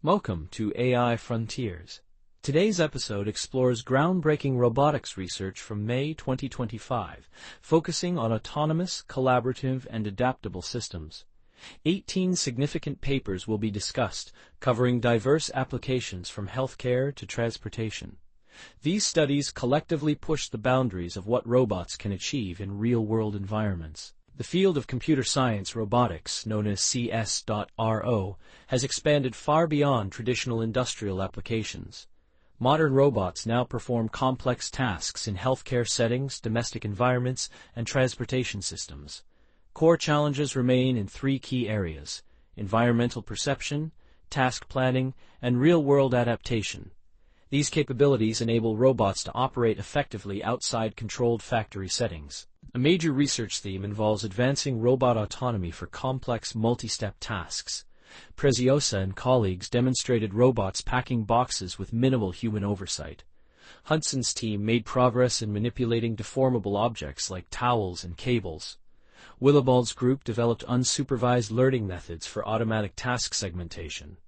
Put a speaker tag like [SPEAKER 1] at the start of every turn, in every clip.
[SPEAKER 1] Welcome to AI Frontiers. Today's episode explores groundbreaking robotics research from May 2025, focusing on autonomous, collaborative, and adaptable systems. 18 significant papers will be discussed, covering diverse applications from healthcare to transportation. These studies collectively push the boundaries of what robots can achieve in real-world environments. The field of computer science robotics, known as CS.RO, has expanded far beyond traditional industrial applications. Modern robots now perform complex tasks in healthcare settings, domestic environments, and transportation systems. Core challenges remain in three key areas: environmental perception, task planning, and real-world adaptation. These capabilities enable robots to operate effectively outside controlled factory settings. A major research theme involves advancing robot autonomy for complex multi-step tasks. Preziosa and colleagues demonstrated robots packing boxes with minimal human oversight. Hudson's team made progress in manipulating deformable objects like towels and cables. Willibald's group developed unsupervised learning methods for automatic task segmentation.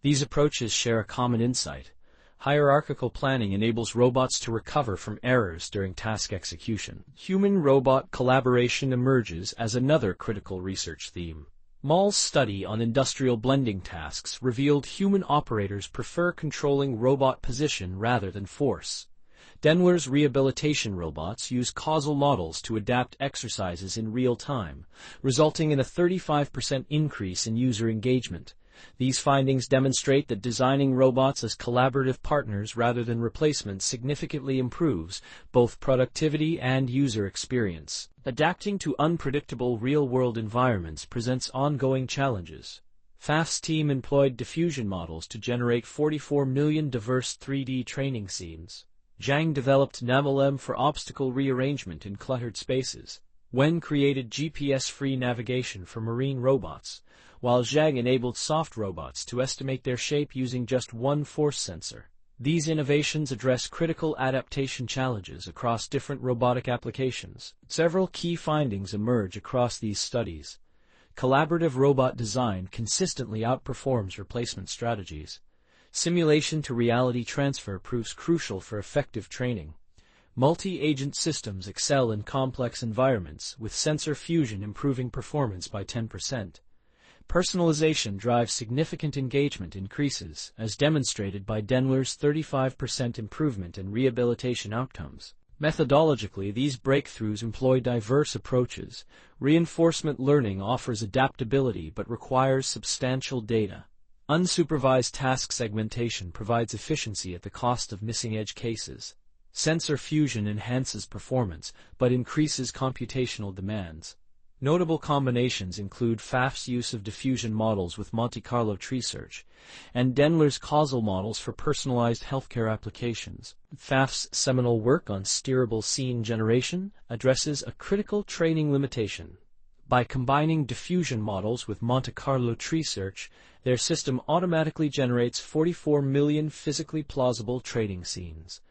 [SPEAKER 1] These approaches share a common insight. Hierarchical planning enables robots to recover from errors during task execution. Human-robot collaboration emerges as another critical research theme. Mall's study on industrial blending tasks revealed human operators prefer controlling robot position rather than force. Dennler's rehabilitation robots use causal models to adapt exercises in real time, resulting in a 35% increase in user engagement. These findings demonstrate that designing robots as collaborative partners rather than replacements significantly improves both productivity and user experience. Adapting to unpredictable real-world environments presents ongoing challenges. Pfaff's team employed diffusion models to generate 44 million diverse 3D training scenes. Zhang developed NAMLM for obstacle rearrangement in cluttered spaces. Wen created GPS-free navigation for marine robots, while Zhang enabled soft robots to estimate their shape using just one force sensor. These innovations address critical adaptation challenges across different robotic applications. Several key findings emerge across these studies. Collaborative robot design consistently outperforms replacement strategies. Simulation to reality transfer proves crucial for effective training. Multi-agent systems excel in complex environments, with sensor fusion improving performance by 10%. Personalization drives significant engagement increases, as demonstrated by Dennler's 35% improvement in rehabilitation outcomes. Methodologically, these breakthroughs employ diverse approaches. Reinforcement learning offers adaptability but requires substantial data. Unsupervised task segmentation provides efficiency at the cost of missing edge cases. Sensor fusion enhances performance but increases computational demands. Notable combinations include Pfaff's use of diffusion models with Monte Carlo tree search, and Dennler's causal models for personalized healthcare applications. Pfaff's seminal work on steerable scene generation addresses a critical training limitation. By combining diffusion models with Monte Carlo tree search, their system automatically generates 44 million physically plausible training scenes.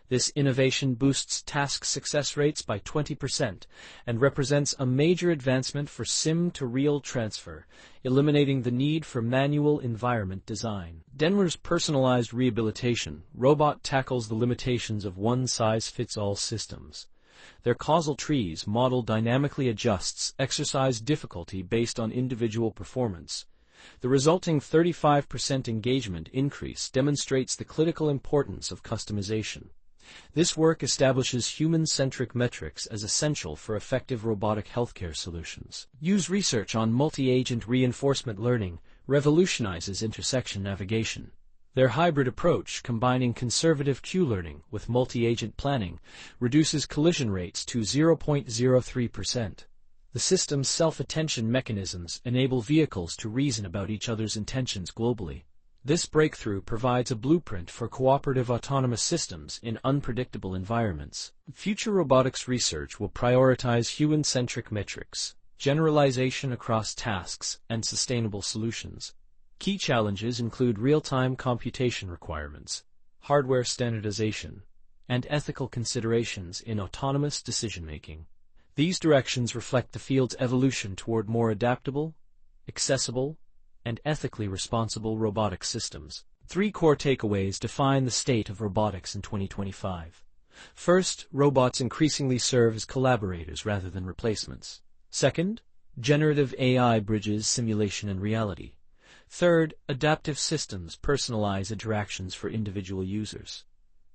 [SPEAKER 1] This innovation boosts task success rates by 20% and represents a major advancement for sim-to-real transfer, eliminating the need for manual environment design. Dennler's personalized rehabilitation robot tackles the limitations of one-size-fits-all systems. Their causal trees model dynamically adjusts exercise difficulty based on individual performance. The resulting 35% engagement increase demonstrates the critical importance of customization. This work establishes human-centric metrics as essential for effective robotic healthcare solutions. Use research on multi-agent reinforcement learning revolutionizes intersection navigation. Their hybrid approach, combining conservative Q-learning with multi-agent planning, reduces collision rates to 0.03%. The system's self-attention mechanisms enable vehicles to reason about each other's intentions globally. This breakthrough provides a blueprint for cooperative autonomous systems in unpredictable environments. Future robotics research will prioritize human-centric metrics, generalization across tasks, and sustainable solutions. Key challenges include real-time computation requirements, hardware standardization, and ethical considerations in autonomous decision-making. These directions reflect the field's evolution toward more adaptable, accessible, and ethically responsible robotic systems. 3 core takeaways define the state of robotics in 2025. First, robots increasingly serve as collaborators rather than replacements. Second, generative AI bridges simulation and reality. Third, adaptive systems personalize interactions for individual users.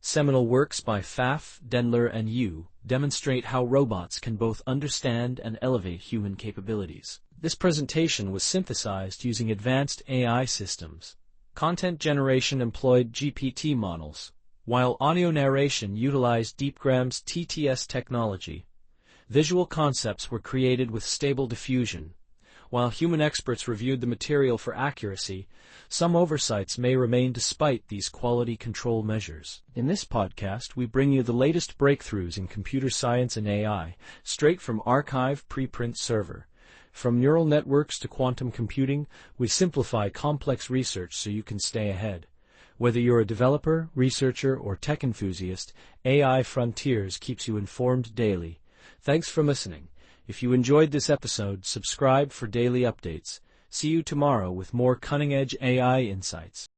[SPEAKER 1] Seminal works by Pfaff, Dennler, and Yu demonstrate how robots can both understand and elevate human capabilities. This presentation was synthesized using advanced AI systems. Content generation employed GPT models, while audio narration utilized deepgram's TTS technology. Visual concepts were created with stable diffusion. While human experts reviewed the material for accuracy, some oversights may remain despite these quality control measures. In this podcast, we bring you the latest breakthroughs in computer science and AI, straight from archive preprint server. From neural networks to quantum computing, we simplify complex research so you can stay ahead. Whether you're a developer, researcher, or tech enthusiast, AI Frontiers keeps you informed daily. Thanks for listening. If you enjoyed this episode, subscribe for daily updates. See you tomorrow with more cutting-edge AI insights.